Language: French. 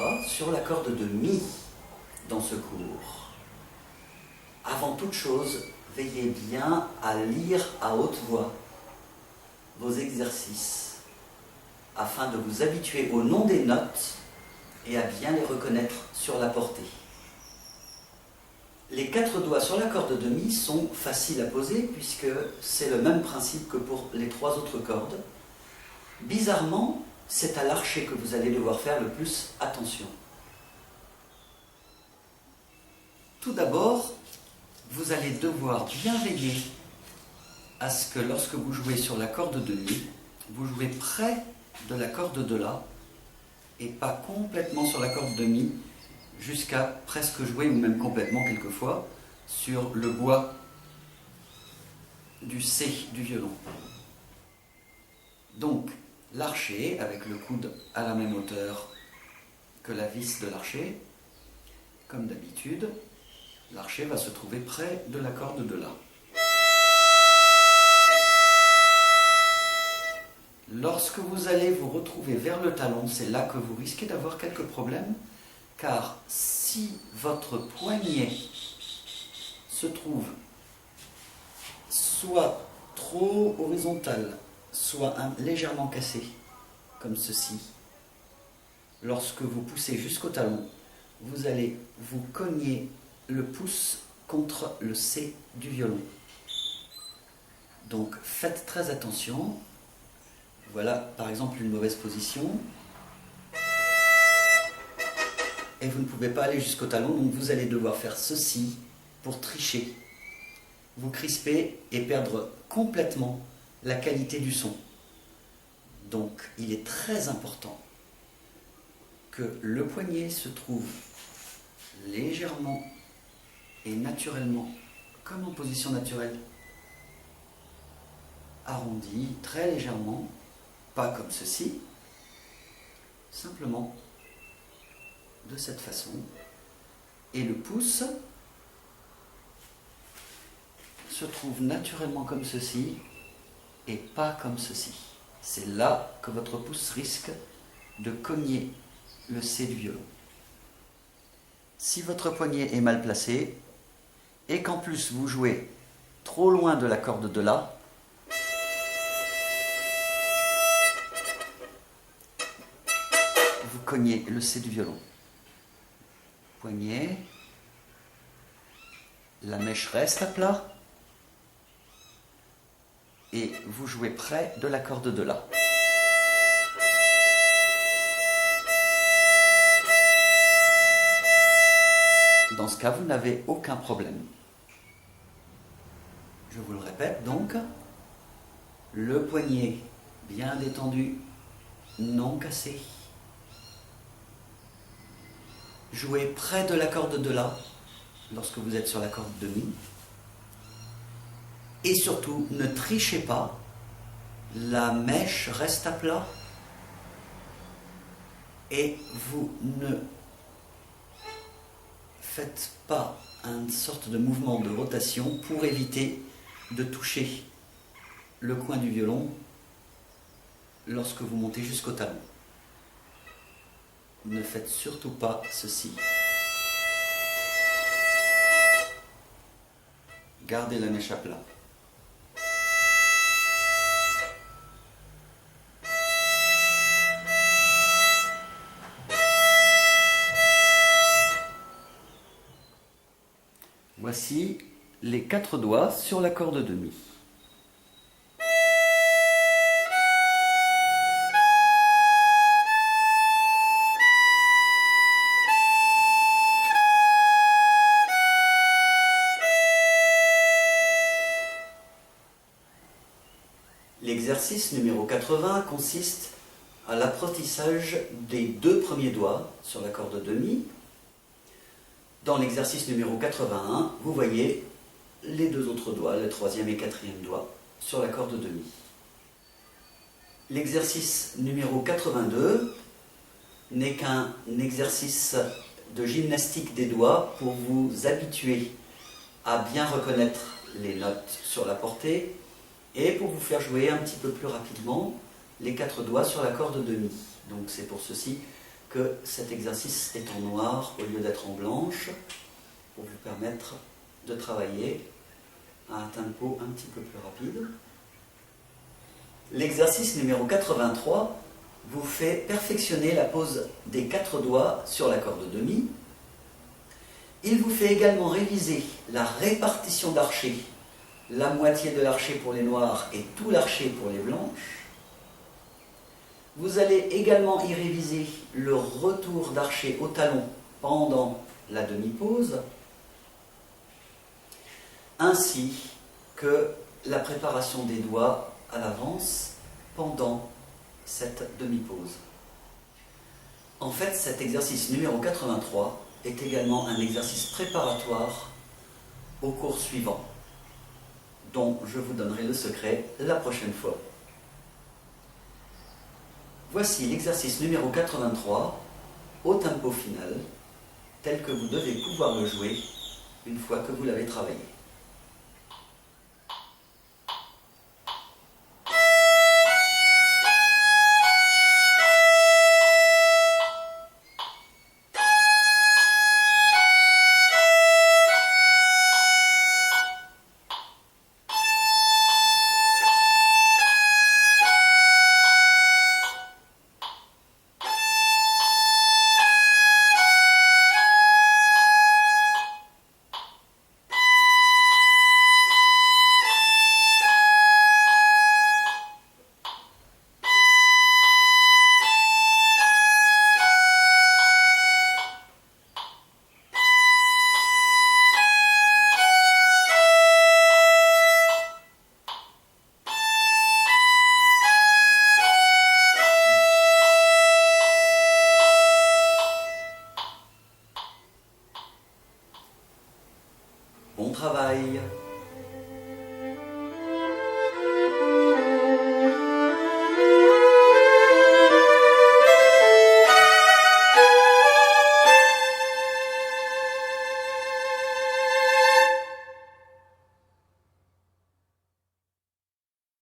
doigts sur la corde de Mi dans ce cours. Avant toute chose, veillez bien à lire à haute voix vos exercices afin de vous habituer au nom des notes et à bien les reconnaître sur la portée. Les 4 doigts sur la corde de Mi sont faciles à poser puisque c'est le même principe que pour les 3 autres cordes. Bizarrement, c'est à l'archet que vous allez devoir faire le plus attention. Tout d'abord, vous allez devoir bien veiller à ce que lorsque vous jouez sur la corde de Mi, vous jouez près de la corde de La et pas complètement sur la corde de Mi, jusqu'à presque jouer, ou même complètement quelquefois, sur le bois du C du violon. Donc, l'archet, avec le coude à la même hauteur que la vis de l'archet, comme d'habitude, l'archet va se trouver près de la corde de La. Lorsque vous allez vous retrouver vers le talon, c'est là que vous risquez d'avoir quelques problèmes, car si votre poignet se trouve soit trop horizontal, soit légèrement cassé, comme ceci, lorsque vous poussez jusqu'au talon, vous allez vous cogner le pouce contre le C du violon. Donc faites très attention. Voilà par exemple une mauvaise position. Et vous ne pouvez pas aller jusqu'au talon, donc vous allez devoir faire ceci pour tricher. Vous crisper et perdre complètement la qualité du son. Donc il est très important que le poignet se trouve légèrement et naturellement, comme en position naturelle, arrondi très légèrement, pas comme ceci, simplement de cette façon, et le pouce se trouve naturellement comme ceci et pas comme ceci. C'est là que votre pouce risque de cogner le C du violon. Si votre poignet est mal placé et qu'en plus vous jouez trop loin de la corde de La, vous cognez le C du violon. Poignet, la mèche reste à plat et vous jouez près de la corde de La. Dans ce cas, vous n'avez aucun problème. Je vous le répète donc, le poignet bien détendu, non cassé. Jouez près de la corde de La lorsque vous êtes sur la corde de Mi. Et surtout, ne trichez pas, la mèche reste à plat et vous ne faites pas une sorte de mouvement de rotation pour éviter de toucher le coin du violon lorsque vous montez jusqu'au talon. Ne faites surtout pas ceci. Gardez la mèche à plat. Voici les 4 doigts sur la corde de Mi. L'exercice numéro 80 consiste à l'apprentissage des 2 premiers doigts sur la corde de Mi. Dans l'exercice numéro 81, vous voyez les 2 autres doigts, le 3e et 4e doigt, sur la corde de Mi. L'exercice numéro 82 n'est qu'un exercice de gymnastique des doigts pour vous habituer à bien reconnaître les notes sur la portée et pour vous faire jouer un petit peu plus rapidement les 4 doigts sur la corde de Mi. Donc c'est pour ceci que cet exercice est en noir au lieu d'être en blanche, pour vous permettre de travailler à un tempo un petit peu plus rapide. L'exercice numéro 83 vous fait perfectionner la pose des 4 doigts sur la corde de mi. Il vous fait également réviser la répartition d'archers, la moitié de l'archer pour les noirs et tout l'archer pour les blanches. Vous allez également y réviser le retour d'archer au talon pendant la demi-pause, ainsi que la préparation des doigts à l'avance pendant cette demi-pause. En fait, cet exercice numéro 83 est également un exercice préparatoire au cours suivant, dont je vous donnerai le secret la prochaine fois. Voici l'exercice numéro 83 au tempo final, tel que vous devez pouvoir le jouer une fois que vous l'avez travaillé. Bon travail!